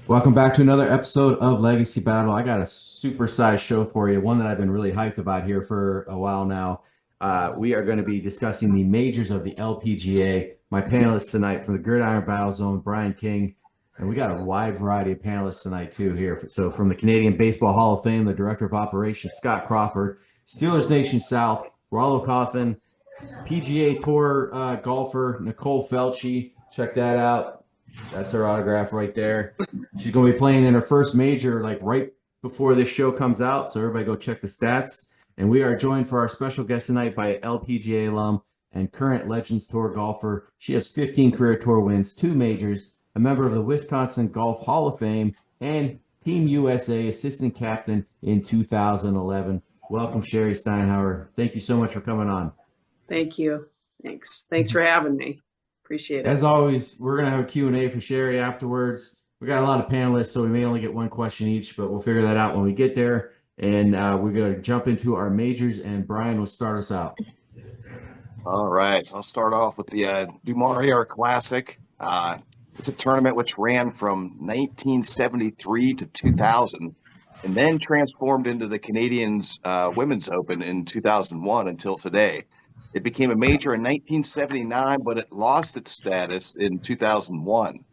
Welcome back to another episode of Legacy Battle. I got a supersized show for you, one that I've been really hyped about here for a while now. We are going to be discussing the majors of the LPGA. My panelists tonight from the Gridiron Battle Zone, Brian King, and we got a wide variety of panelists tonight too here. So from the Canadian Baseball Hall of Fame, the Director of Operations, Scott Crawford, Steelers Nation South, Rollo Cawthon, PGA Tour golfer, Nicole Felce. Check that out. That's her autograph right there. She's going to be playing in her first major like right before this show comes out. So everybody go check the stats. And we are joined for our special guest tonight by LPGA alum and current Legends Tour golfer. She has 15 career tour wins, 2 majors, a member of the Wisconsin Golf Hall of Fame, and Team USA assistant captain in 2011. Welcome, Sherri Steinhauer. Thank you so much for coming on. Thank you. Thanks for having me. Appreciate it. As always, we're going to have a Q&A for Sherri afterwards. We got a lot of panelists, so we may only get one question each, but we'll figure that out when we get there. And we're going to jump into our majors, and Brian will start us out. All right, so I'll start off with the Du Maurier Classic. It's a tournament which ran from 1973 to 2000 and then transformed into the Canadians Women's Open in 2001 until today. It became a major in 1979, but it lost its status in 2001.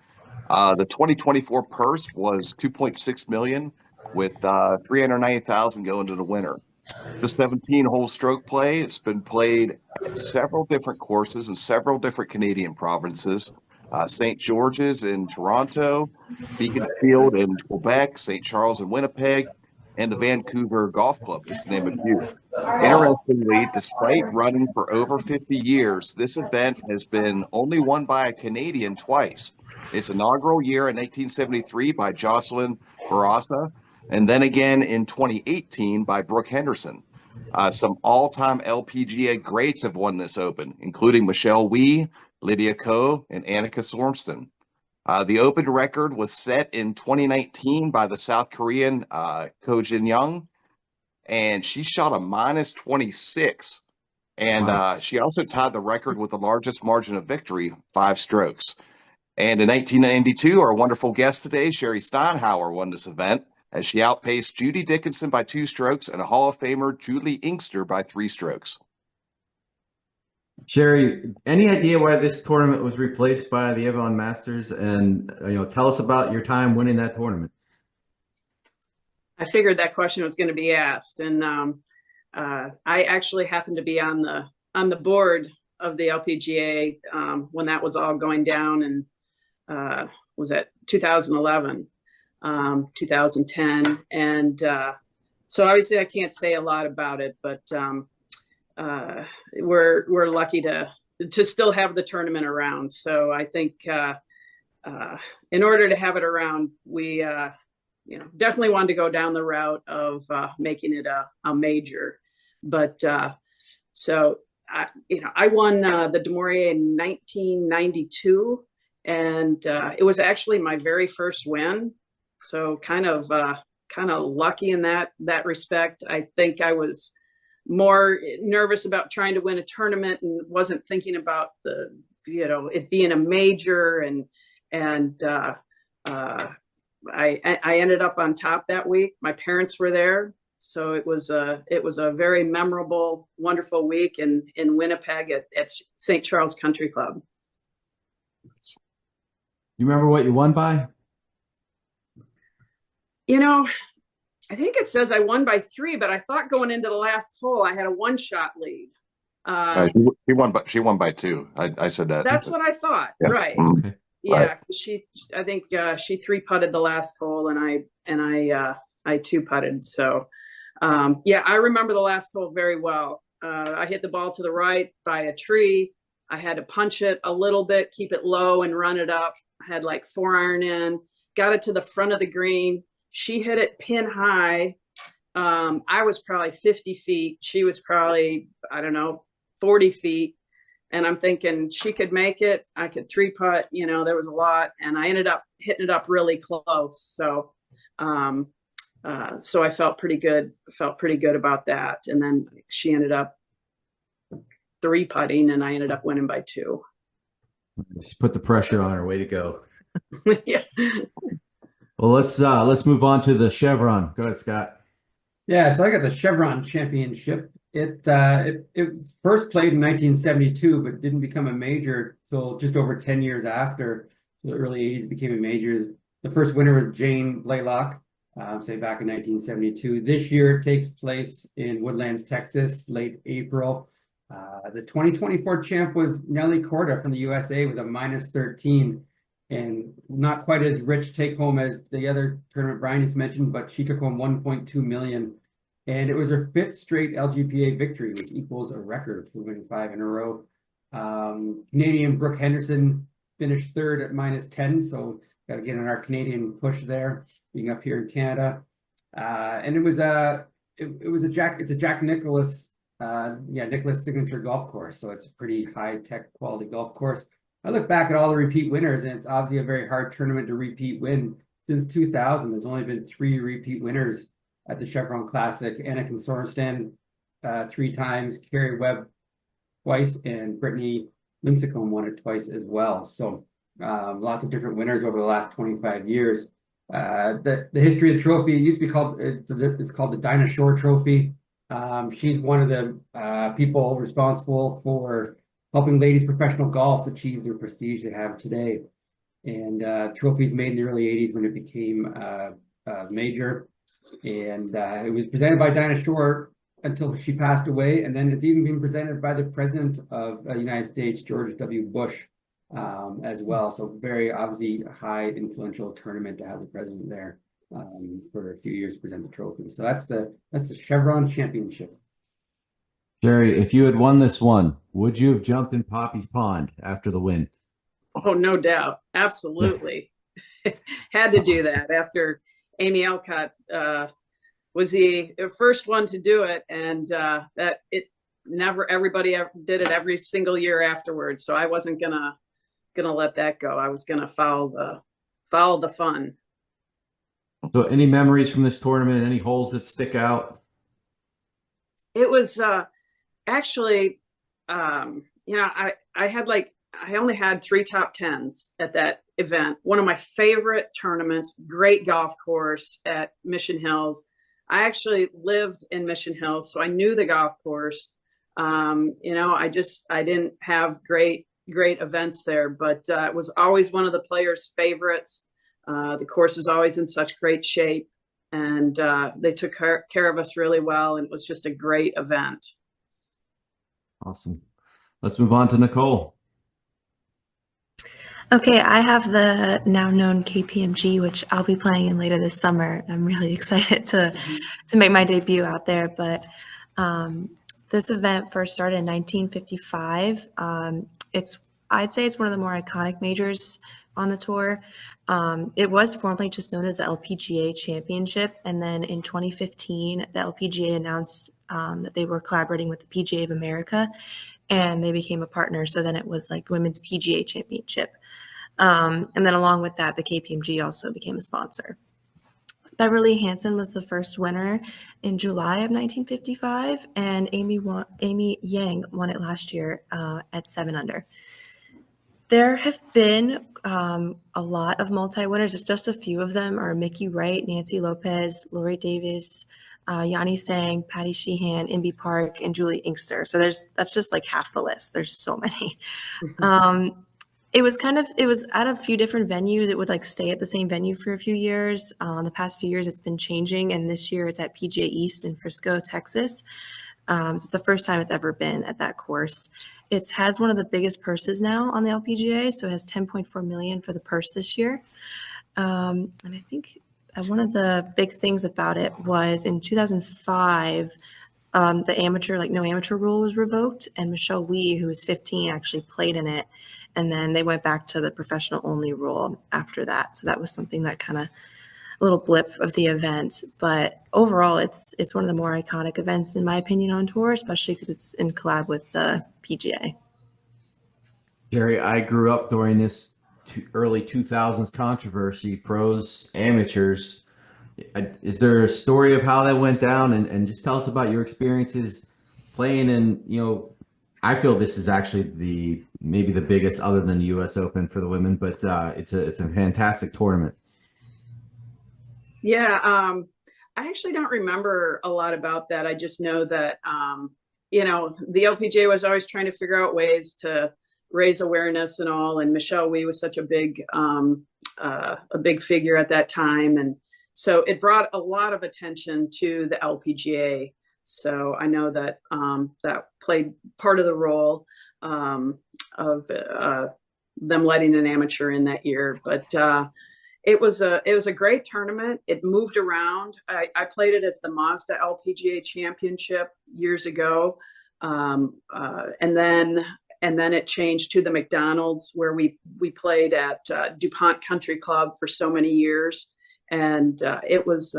The 2024 purse was $2.6 million, with $390,000 going to the winner. It's a 17-hole stroke play. It's been played at several different courses in several different Canadian provinces. St. George's in Toronto, Beaconsfield in Quebec, St. Charles in Winnipeg, and the Vancouver Golf Club, just to name a few. Interestingly, despite running for over 50 years, this event has been only won by a Canadian twice. Its inaugural year in 1973 by Jocelyn Barraza, and then again in 2018 by Brooke Henderson. Some all-time LPGA greats have won this Open, including Michelle Wie, Lydia Ko, and Annika Sorenstam. The Open record was set in 2019 by the South Korean Ko Jin-young, and she shot a -26. And Wow. she also tied the record with the largest margin of victory, 5 strokes. And in 1992, our wonderful guest today, Sherri Steinhauer, won this event as she outpaced Judy Dickinson by 2 strokes and a Hall of Famer, Julie Inkster, by 3 strokes. Sherri, any idea why this tournament was replaced by the Evian Masters? And tell us about your time winning that tournament. I figured that question was going to be asked, and I actually happened to be on the board of the LPGA when that was all going down, and was that 2011, 2010, and so obviously I can't say a lot about it, but we're lucky to still have the tournament around. So I think in order to have it around, we definitely wanted to go down the route of making it a major. But so I won the Du Maurier in 1992, and it was actually my very first win. So kind of lucky in that respect. I think I was more nervous about trying to win a tournament and wasn't thinking about it being a major, and I ended up on top that week. My parents were there, so it was a very memorable, wonderful week in Winnipeg at St. Charles Country Club. You remember what you won by? I think it says I won by 3, but I thought going into the last hole I had a 1-shot lead. She won by 2. I said that. That's what I thought. Yeah. Right. Okay. Yeah. I think she 3-putted the last hole, and I 2-putted. So I remember the last hole very well. I hit the ball to the right by a tree. I had to punch it a little bit, keep it low, and run it up. I had like 4-iron in, got it to the front of the green. She hit it pin high. I was probably 50 feet. She was probably, 40 feet. And I'm thinking she could make it. I could 3-putt. There was a lot. And I ended up hitting it up really close. So so I felt pretty good. About that. And then she ended up 3-putting, and I ended up winning by 2. She put the pressure on her. Way to go. Yeah. Well, let's move on to the Chevron. Go ahead, Scott. Yeah, so I got the Chevron Championship. It first played in 1972, but didn't become a major till just over 10 years after. So the early 80s became a major. The first winner was Jane Blaylock, say back in 1972. This year it takes place in Woodlands, Texas, late April. The 2024 champ was Nelly Korda from the USA with a -13, and not quite as rich take home as the other tournament Brian just mentioned, but she took home 1.2 million. And it was her fifth straight LGPA victory, which equals a record for winning 5 in a row. Canadian Brooke Henderson finished third at -10, so got to get on our Canadian push there, being up here in Canada. And it's a Jack Nicklaus, Nicklaus signature golf course, so it's a pretty high tech quality golf course. I look back at all the repeat winners, and it's obviously a very hard tournament to repeat win. Since 2000, there's only been 3 repeat winners at the Chevron Classic: Annika Sorenstam 3 times, Carrie Webb twice, and Brittany Lincecum won it twice as well. So lots of different winners over the last 25 years. The history of the trophy, it used to be called, it's called the Dinah Shore Trophy. She's one of the people responsible for helping ladies professional golf achieve the prestige they have today. And trophies made in the early 80s when it became a major. And it was presented by Dinah Shore until she passed away. And then it's even been presented by the President of the United States, George W. Bush, as well. So very obviously high influential tournament to have the president there for a few years to present the trophy. So that's the Chevron Championship. Sherri, if you had won this one, would you have jumped in Poppy's pond after the win? Oh, no doubt. Absolutely. Had to do that after Amy Alcott was the first one to do it, and that it never everybody did it every single year afterwards. So I wasn't gonna let that go. I was gonna follow the fun. So any memories from this tournament? Any holes that stick out? It was actually, I only had 3 top 10s at that event. One of my favorite tournaments, great golf course at Mission Hills. I actually lived in Mission Hills, so I knew the golf course. I didn't have great events there, but it was always one of the players' favorites. The course was always in such great shape, and they took care of us really well, and it was just a great event. Awesome. Let's move on to Nicole. Okay, I have the now known KPMG, which I'll be playing in later this summer. I'm really excited to make my debut out there. But this event first started in 1955. I'd say it's one of the more iconic majors on the tour. It was formerly just known as the LPGA Championship, and then in 2015, the LPGA announced that they were collaborating with the PGA of America, and they became a partner. So then it was like the Women's PGA Championship. And then along with that, the KPMG also became a sponsor. Beverly Hansen was the first winner in July of 1955, and Amy Yang won it last year at 7 under. There have been a lot of multi-winners. Just a few of them are Mickey Wright, Nancy Lopez, Lori Davis, Yanni Sang, Patty Sheehan, Inbee Park, and Julie Inkster. So that's just like half the list. There's so many. It was at a few different venues. It would like stay at the same venue for a few years. The past few years, it's been changing, and this year it's at PGA East in Frisco, Texas. So it's the first time it's ever been at that course. It has one of the biggest purses now on the LPGA, so it has $10.4 million for the purse this year. And I think one of the big things about it was in 2005, the amateur, no amateur rule was revoked, and Michelle Wie, who was 15, actually played in it. And then they went back to the professional only rule after that. So that was something that kind of a little blip of the event. But overall, it's one of the more iconic events, in my opinion, on tour, especially because it's in collab with the PGA. Sherri, I grew up during this early 2000s controversy, pros, amateurs. Is there a story of how that went down? And just tell us about your experiences playing in, I feel this is actually maybe the biggest other than the U.S. Open for the women, but it's a fantastic tournament. Yeah, I actually don't remember a lot about that. I just know that, the LPGA was always trying to figure out ways to raise awareness and all. And Michelle Wie was such a big figure at that time. And so it brought a lot of attention to the LPGA. So I know that that played part of the role of them letting an amateur in that year. But it was a great tournament. It moved around. I played it as the Mazda LPGA Championship years ago, and then it changed to the McDonald's, where we played at DuPont Country Club for so many years, and it was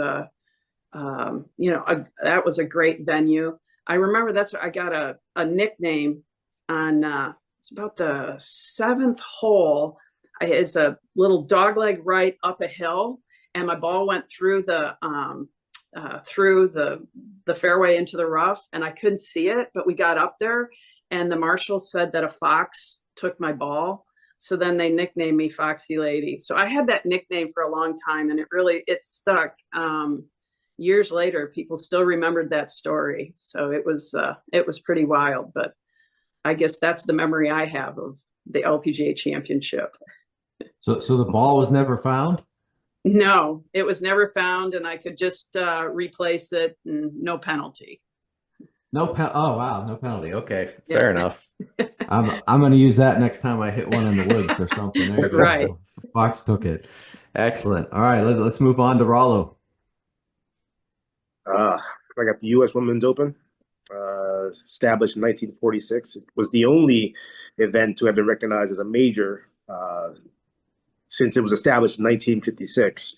that was a great venue. I remember I got a nickname on it's about the seventh hole. It's a little dogleg right up a hill, and my ball went through the fairway into the rough, and I couldn't see it, but we got up there, and the marshal said that a fox took my ball. So then they nicknamed me Foxy Lady. So I had that nickname for a long time, and it stuck. Years later, people still remembered that story. So it was pretty wild, but I guess that's the memory I have of the LPGA Championship. So the ball was never found? No, it was never found, and I could just replace it, and no penalty. Oh wow, no penalty. Okay, Yeah. fair enough. I'm going to use that next time I hit one in the woods or something. There you go. Right. Fox took it. Excellent. All right, let's move on to Rollo. I got the U.S. Women's Open, established in 1946. It was the only event to have been recognized as a major since it was established in 1956.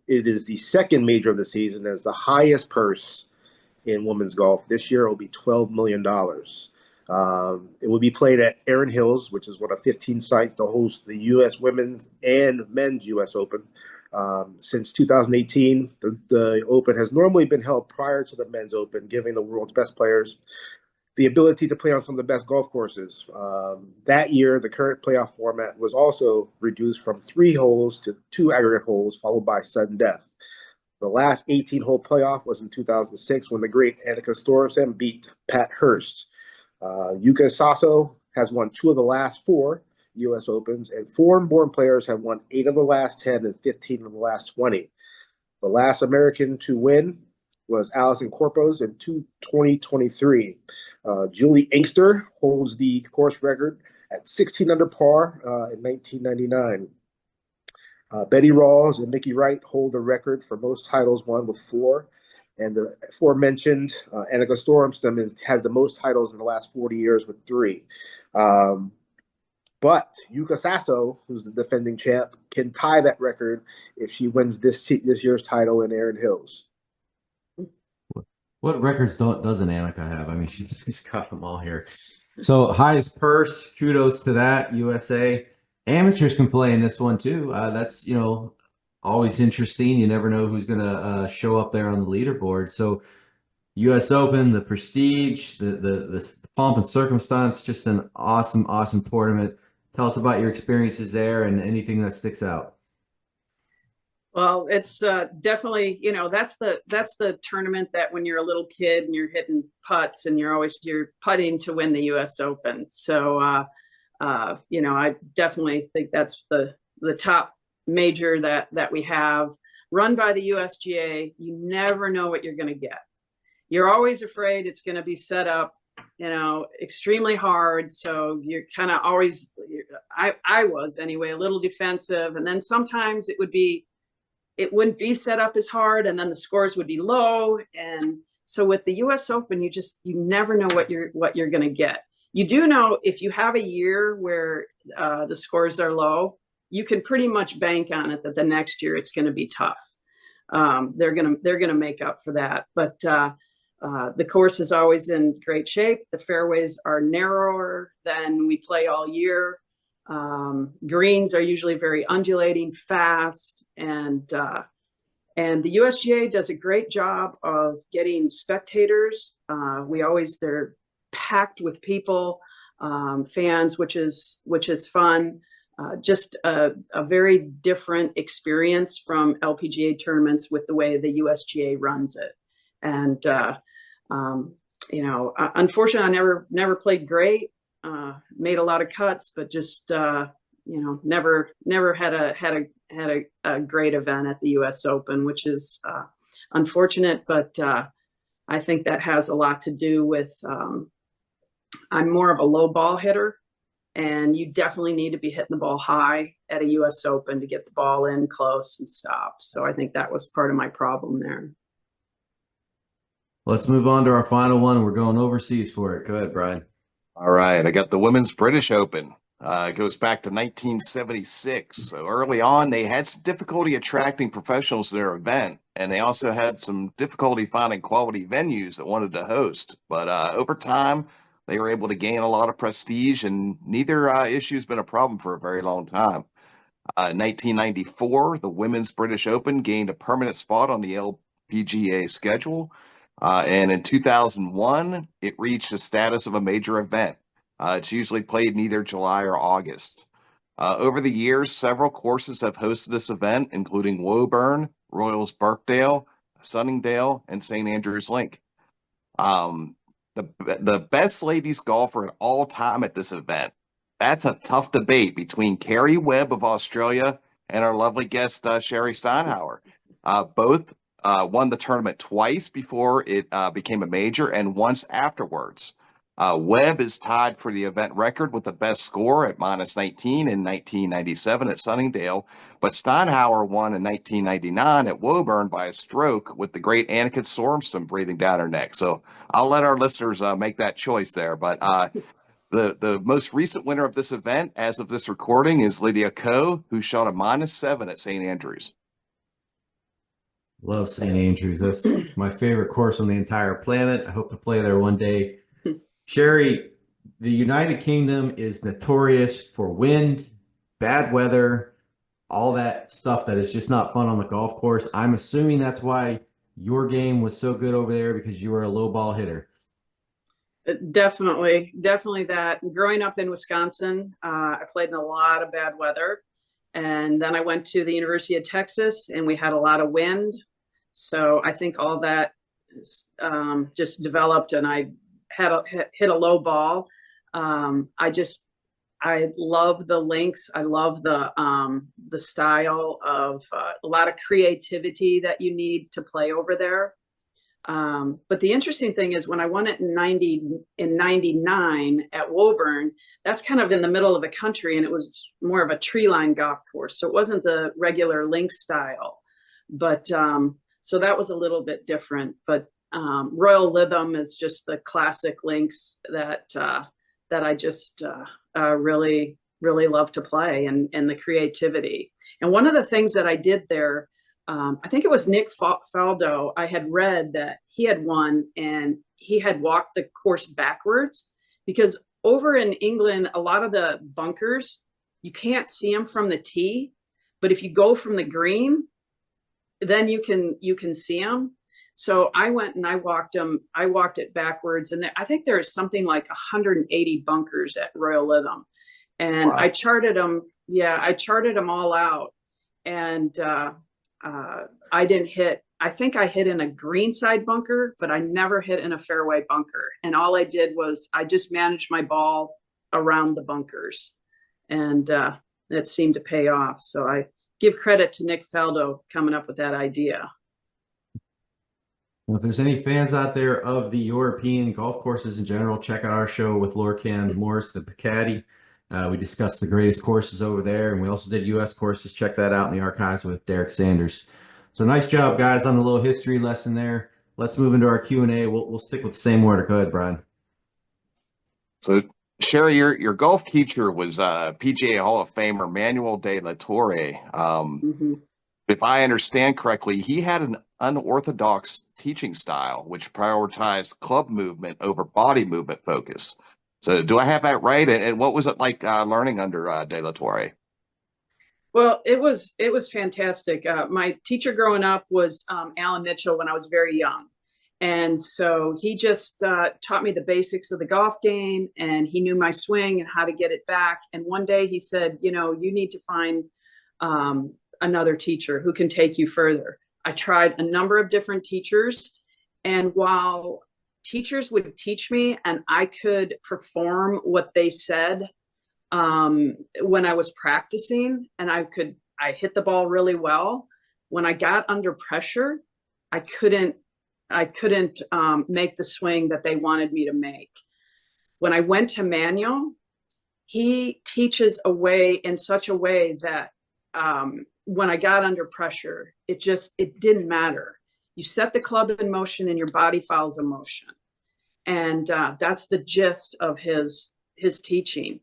It is the second major of the season. It's the highest purse in women's golf. This year it will be $12 million. It will be played at Erin Hills, which is one of 15 sites to host the U.S. Women's and Men's U.S. Open. Since 2018, the Open has normally been held prior to the Men's Open, giving the world's best players the ability to play on some of the best golf courses. That year, the current playoff format was also reduced from 3 holes to 2 aggregate holes, followed by sudden death. The last 18-hole playoff was in 2006 when the great Annika Stormsen beat Pat Hurst. Yuka Saso has won 2 of the last 4 U.S. Opens, and foreign-born players have won 8 of the last 10 and 15 of the last 20. The last American to win was Allison Corpos in 2023. Julie Inkster holds the course record at 16 under par in 1999. Betty Rawls and Mickey Wright hold the record for most titles won with 4. And the aforementioned Annika Stormsen has the most titles in the last 40 years with 3. But Yuka Saso, who's the defending champ, can tie that record if she wins this year's title in Erin Hills. What records doesn't Annika have? I mean, she's got them all here. So highest purse, kudos to that, USA. Amateurs can play in this one too. That's always interesting. You never know who's going to show up there on the leaderboard. So U.S. Open, the prestige, the pomp and circumstance, just an awesome tournament. Tell us about your experiences there and anything that sticks out. Well, it's definitely, that's the tournament that when you're a little kid and you're hitting putts and you're putting to win the U.S. Open. So, I definitely think that's the top major that we have, run by the USGA. You never know what you're going to get. You're always afraid it's going to be set up, extremely hard. So you're kind of always, I was anyway, a little defensive. And then sometimes it wouldn't be set up as hard, and then the scores would be low. And so with the US Open, you never know what you're going to get. You do know if you have a year where the scores are low, you can pretty much bank on it that the next year it's going to be tough. They're going to make up for that. But the course is always in great shape. The fairways are narrower than we play all year. Greens are usually very undulating, fast, and the USGA does a great job of getting spectators. They're packed with people, fans, which is fun. just a very different experience from LPGA tournaments with the way the USGA runs it. And, you know, unfortunately, I never played great, made a lot of cuts, but just, you know, never had a great event at the US Open, which is unfortunate, but I think that has a lot to do with, I'm more of a low ball hitter. And you definitely need to be hitting the ball high at a US Open to get the ball in close and stop. So I think that was part of my problem there. Let's move on to our final one. We're going overseas for it. Go ahead, Brian. All right, I got the Women's British Open. It goes back to 1976. So early on, they had some difficulty attracting professionals to their event, and they also had some difficulty finding quality venues that wanted to host. But over time, they were able to gain a lot of prestige, and neither issue has been a problem for a very long time. In 1994, the Women's British Open gained a permanent spot on the LPGA schedule. And in 2001, it reached the status of a major event. It's usually played in either July or August. Over the years, several courses have hosted this event, including Woburn, Royals Birkdale, Sunningdale, and St. Andrews Link. The best ladies golfer at all time at this event, that's a tough debate between Carrie Webb of Australia and our lovely guest, Sherri Steinhauer. Both won the tournament twice before it became a major and once afterwards. Webb is tied for the event record with the best score at -19 in 1997 at Sunningdale, but Steinhauer won in 1999 at Woburn by a stroke with the great Annika Sorenstam breathing down her neck. So I'll let our listeners make that choice there. But the most recent winner of this event, as of this recording, is Lydia Ko, who shot a -7 at St. Andrews. Love St. Andrews. That's my favorite course on the entire planet. I hope to play there one day. Sherri, the United Kingdom is notorious for wind, bad weather, all that stuff that is just not fun on the golf course. I'm assuming that's why your game was so good over there, because you were a low ball hitter. Definitely that. Growing up in Wisconsin, I played in a lot of bad weather. And then I went to the University of Texas and we had a lot of wind. So I think all that just developed, and I hit a low ball. I love the links. I love the style of a lot of creativity that you need to play over there. But the interesting thing is when I won it in 99 at Woburn, that's kind of in the middle of the country, and it was more of a tree line golf course. So it wasn't the regular links style, but so that was a little bit different. But Royal Lytham is just the classic links that I just really love to play, and the creativity. And one of the things that I did there, I think it was Nick Faldo, I had read that he had won and he had walked the course backwards, because over in England, a lot of the bunkers, you can't see them from the tee, but if you go from the green, then you can see them. So I went and I walked it backwards. And I think there's something like 180 bunkers at Royal Lytham. And wow. I charted them. Yeah, I charted them all out. And I didn't hit, I think I hit in a greenside bunker, but I never hit in a fairway bunker. And all I did was I just managed my ball around the bunkers. And it seemed to pay off. So I give credit to Nick Faldo coming up with that idea. Well, if there's any fans out there of the European golf courses in general, check out our show with Lorcan Morris, the Caddy. We discussed the greatest courses over there, and we also did U.S. courses. Check that out in the archives with Derek Sanders. So nice job, guys, on the little history lesson there. Let's move into our Q&A. We'll stick with the same order. Go ahead, Brian. So, Sherri, your golf teacher was PGA Hall of Famer Manuel de la Torre. If I understand correctly, he had an unorthodox teaching style, which prioritized club movement over body movement focus. So do I have that right? And what was it like learning under De La Torre? Well, it was fantastic. My teacher growing up was Alan Mitchell when I was very young. And so he just taught me the basics of the golf game, and he knew my swing and how to get it back. And one day he said, you know, you need to find another teacher who can take you further. I tried a number of different teachers, and while teachers would teach me and I could perform what they said when I was practicing, and I hit the ball really well, when I got under pressure, I couldn't make the swing that they wanted me to make. When I went to Manuel, he teaches in such a way that when I got under pressure, it didn't matter. You set the club in motion and your body follows a motion. And that's the gist of his teaching.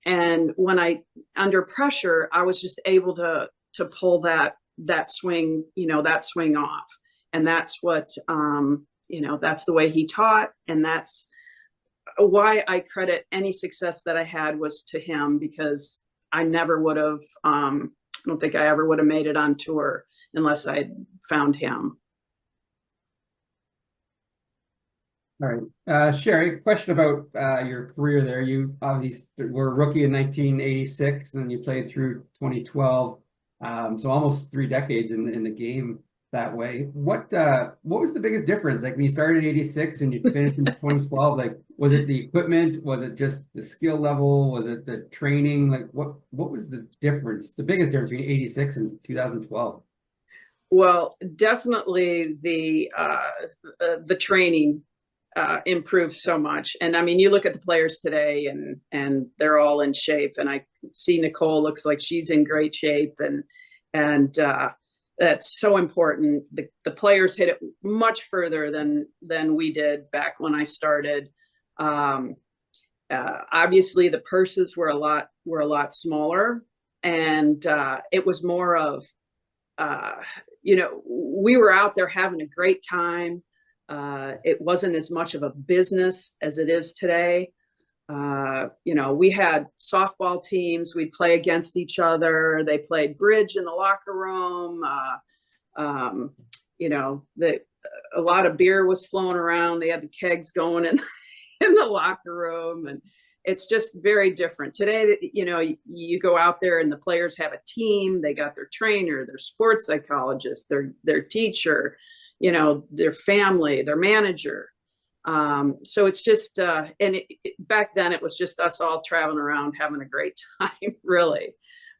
And when under pressure, I was just able to pull that swing, that swing off. And that's what, that's the way he taught. And that's why I credit any success that I had was to him, because I never would have, I don't think I ever would have made it on tour unless I had found him. All right. Sherri, question about your career there. You obviously were a rookie in 1986 and you played through 2012. So almost 3 decades in the game that way. What was the biggest difference? Like when you started in 86 and you finished in 2012, like was it the equipment? Was it just the skill level? Was it the training? Like what was the difference, the biggest difference between 86 and 2012? Well, definitely the training improved so much. And I mean, you look at the players today and they're all in shape, and I see Nicole looks like she's in great shape, and that's so important. The players hit it much further than we did back when I started. Obviously the purses were a lot smaller, and it was more of we were out there having a great time. It wasn't as much of a business as it is today. We had softball teams. We'd play against each other. They played bridge in the locker room. A lot of beer was flowing around. They had the kegs going in the locker room, and it's just very different today. You go out there and the players have a team. They got their trainer, their sports psychologist, their teacher, their family, their manager. So it's just, back then it was just us all traveling around having a great time, really.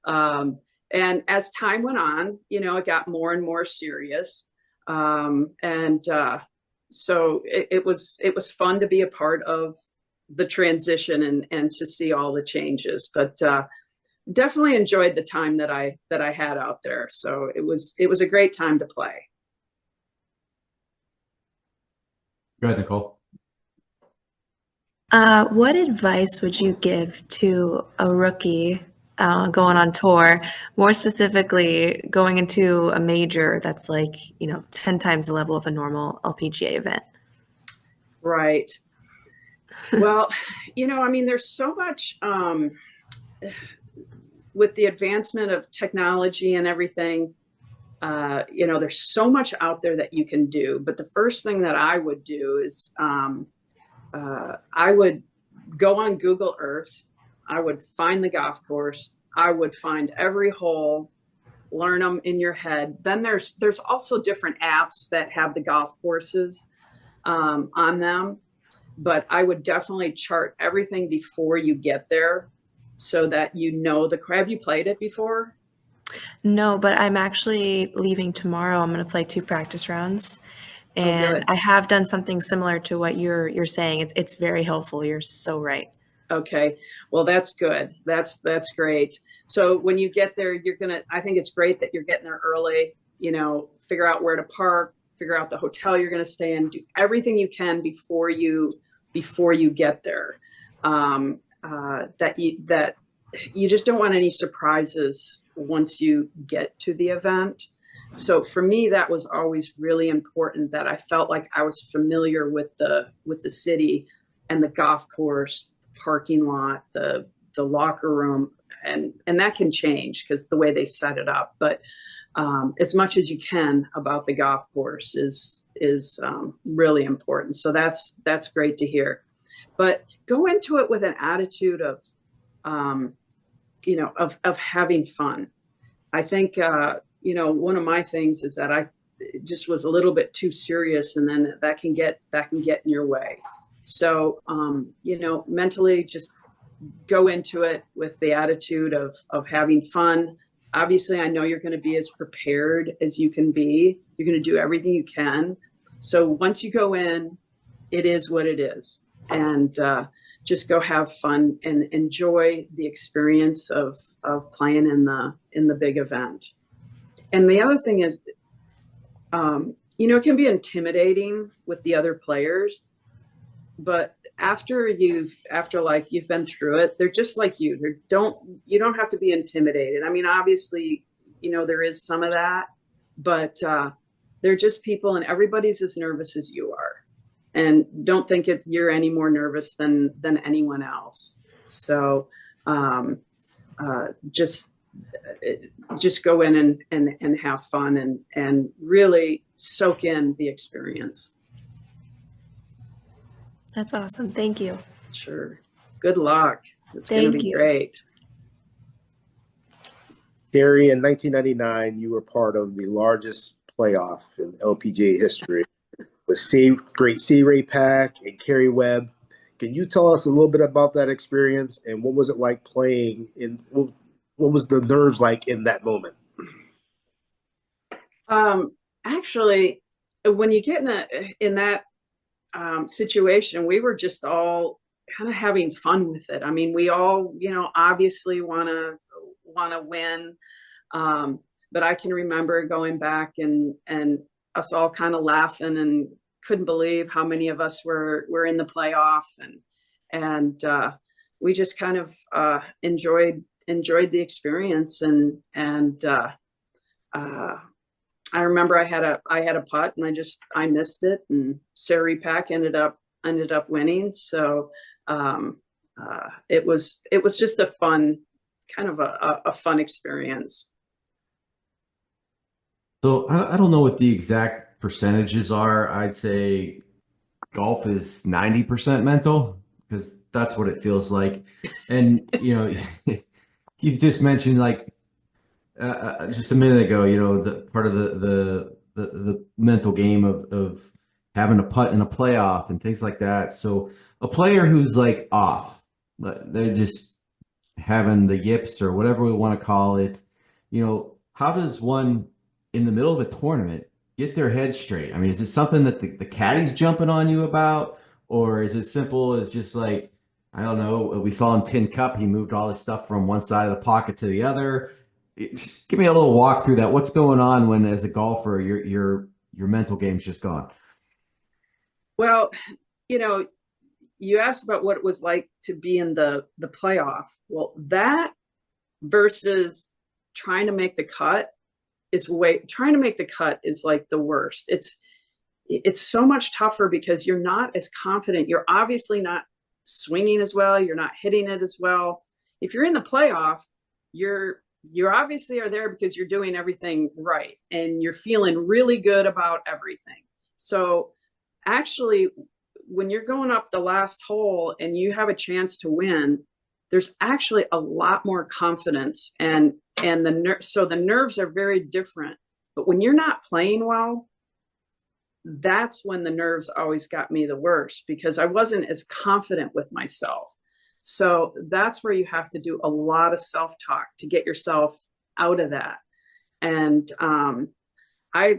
And as time went on, it got more and more serious. So it was fun to be a part of the transition and to see all the changes, but, definitely enjoyed the time that I had out there. So it was a great time to play. Go ahead, Nicole. What advice would you give to a rookie going on tour, more specifically going into a major that's like, 10 times the level of a normal LPGA event? Right. Well, there's so much with the advancement of technology and everything. There's so much out there that you can do. But the first thing that I would do is I would go on Google Earth. I would find the golf course. I would find every hole, learn them in your head. Then there's also different apps that have the golf courses on them. But I would definitely chart everything before you get there so that have you played it before? No, but I'm actually leaving tomorrow. I'm going to play 2 practice rounds. And I have done something similar to what you're saying. It's very helpful. You're so right. Okay. Well, that's good. That's great. So when you get there, I think it's great that you're getting there early, figure out where to park, figure out the hotel you're going to stay in, do everything you can before you get there. That you just don't want any surprises once you get to the event. So for me, that was always really important, that I felt like I was familiar with the city and the golf course, the parking lot, the locker room, and that can change because the way they set it up. But as much as you can about the golf course is is really important. So that's great to hear. But go into it with an attitude of, of having fun. I think, one of my things is that I just was a little bit too serious, and then that can get in your way. So, mentally just go into it with the attitude of having fun. Obviously, I know you're going to be as prepared as you can be. You're going to do everything you can. So once you go in, it is what it is. And just go have fun and enjoy the experience of playing in the big event. And the other thing is, it can be intimidating with the other players, but after you've been through it, they're just like you. You don't have to be intimidated. I mean, obviously, there is some of that, but they're just people, and everybody's as nervous as you are. And don't think you're any more nervous than anyone else. So just go in and have fun and really soak in the experience. That's awesome. Thank you. Sure. Good luck. It's going to be great. Sherri, in 1999, you were part of the largest playoff in LPGA history with great C. Ray Pack and Kerry Webb. Can you tell us a little bit about that experience, and what was it like playing in? What was the nerves like in that moment? Actually, when you get in that situation, we were just all kind of having fun with it. I mean, we all, obviously want to win. But I can remember going back and us all kind of laughing and couldn't believe how many of us were in the playoff, and we just kind of enjoyed the experience. And I remember I had a putt and I missed it, and Sherri Pack ended up winning. So it was just a fun kind of a fun experience. So I don't know what the exact percentages are. I'd say golf is 90% mental, because that's what it feels like. And you just mentioned, like, just a minute ago, the part of the mental game of having a putt in a playoff and things like that. So a player who's like off, they're just having the yips or whatever we want to call it. How does one in the middle of a tournament get their head straight? I mean, is it something that the caddy's jumping on you about, or is it simple as just like, I don't know, we saw in Tin Cup, he moved all his stuff from one side of the pocket to the other? Just give me a little walk through that. What's going on when, as a golfer, your mental game's just gone? Well, you asked about what it was like to be in the playoff. Well, that versus trying to make the cut is like the worst. It's so much tougher because you're not as confident. You're obviously not swinging as well. You're not hitting it as well. If you're in the playoff, you obviously are there because you're doing everything right and you're feeling really good about everything. So actually, when you're going up the last hole and you have a chance to win, there's actually a lot more confidence, and so the nerves are very different. But when you're not playing well, that's when the nerves always got me the worst, because I wasn't as confident with myself. So that's where you have to do a lot of self-talk to get yourself out of that. And I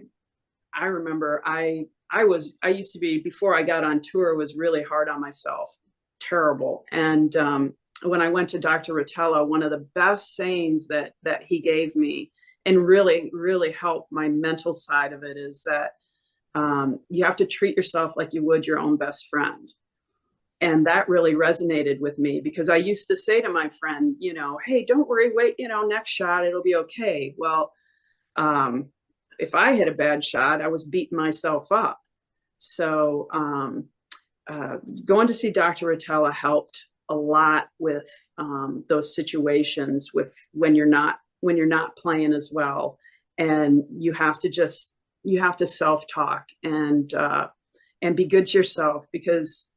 remember I used to be, before I got on tour, was really hard on myself, terrible. And when I went to Dr. Rotella, one of the best sayings that he gave me, and really, really helped my mental side of it, is that you have to treat yourself like you would your own best friend. And that really resonated with me, because I used to say to my friend, hey, don't worry, wait, next shot, it'll be okay. Well, if I hit a bad shot, I was beating myself up. So going to see Dr. Rotella helped a lot with those situations with when you're not playing as well, and you have to just you have to self-talk and be good to yourself, because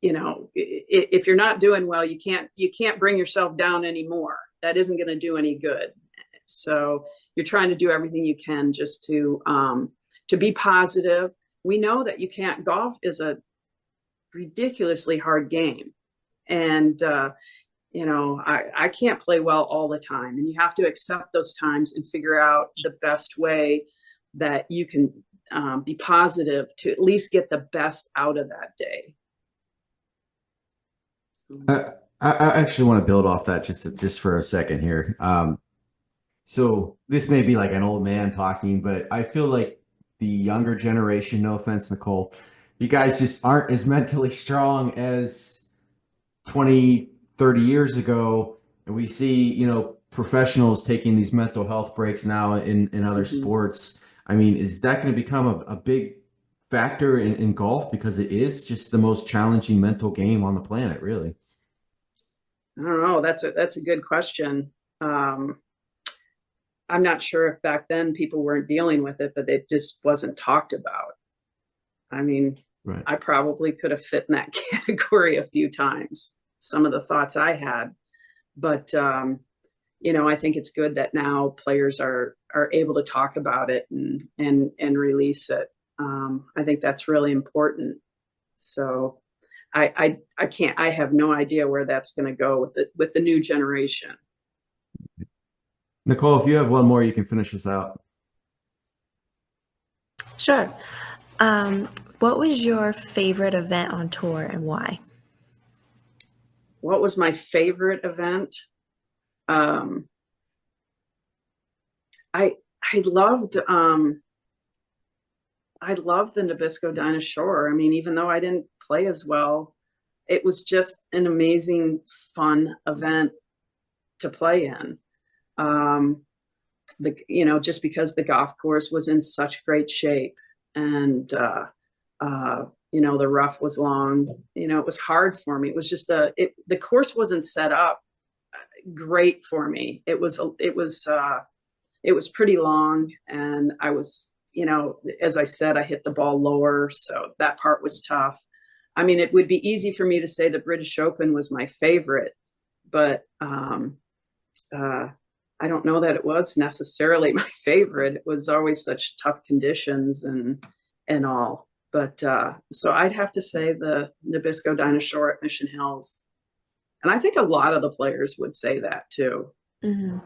if you're not doing well, you can't bring yourself down anymore. That isn't going to do any good. So you're trying to do everything you can just to be positive. We know that golf is a ridiculously hard game, and I can't play well all the time, and you have to accept those times and figure out the best way that you can be positive to at least get the best out of that day. I actually want to build off that just for a second here. So this may be like an old man talking, but I feel like the younger generation, no offense, Nicole, you guys just aren't as mentally strong as 20, 30 years ago. And we see, professionals taking these mental health breaks now in other sports. I mean, is that going to become a big factor in golf, because it is just the most challenging mental game on the planet, really? I don't know. That's a good question. I'm not sure if back then people weren't dealing with it, but it just wasn't talked about. I mean, right. I probably could have fit in that category a few times, some of the thoughts I had, but I think it's good that now players are able to talk about it and release it. I think that's really important. So I have no idea where that's going to go with the new generation. Nicole, if you have one more, you can finish this out. Sure. What was your favorite event on tour and why? What was my favorite event? I loved the Nabisco Dinah Shore. I mean, even though I didn't play as well, it was just an amazing, fun event to play in. Just because the golf course was in such great shape, and the rough was long. It was hard for me. It was just the course wasn't set up great for me. It was pretty long, and I was, as I said, I hit the ball lower, so that part was tough. I mean, it would be easy for me to say the British Open was my favorite, but I don't know that it was necessarily my favorite. It was always such tough conditions and all. But so I'd have to say the Nabisco Dinah Shore at Mission Hills. And I think a lot of the players would say that too. Mm-hmm.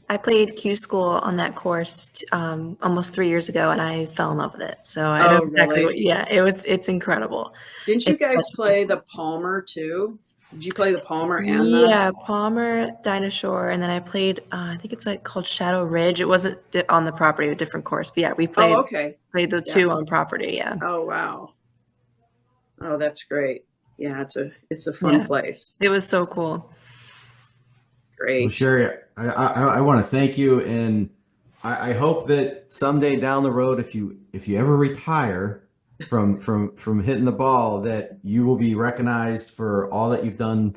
I played Q School on that course almost 3 years ago, and I fell in love with it. So I know exactly really? It's incredible. Didn't you guys play the Palmer too? Did you play the Palmer and Palmer, Dinah Shore, and then I played, I think it's called Shadow Ridge. It wasn't on the property, a different course, but yeah, we played played the two on property, yeah. Oh, wow. Oh, that's great. Yeah, it's a fun place. It was so cool. Great. Well, Sherri, I want to thank you, and I hope that someday down the road, if you ever retire from hitting the ball, that you will be recognized for all that you've done,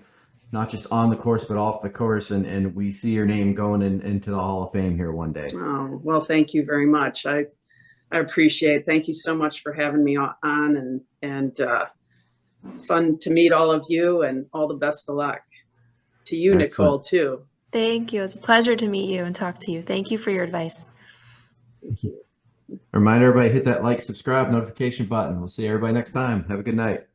not just on the course but off the course, and we see your name going into the Hall of Fame here one day. Oh, well, thank you very much. I appreciate it. Thank you so much for having me on, and fun to meet all of you, and all the best of luck to you. Excellent. Nicole, too. Thank you. It's a pleasure to meet you and talk to you. Thank you for your advice. Thank you. Remind everybody, hit that like, subscribe, notification button. We'll see everybody next time. Have a good night.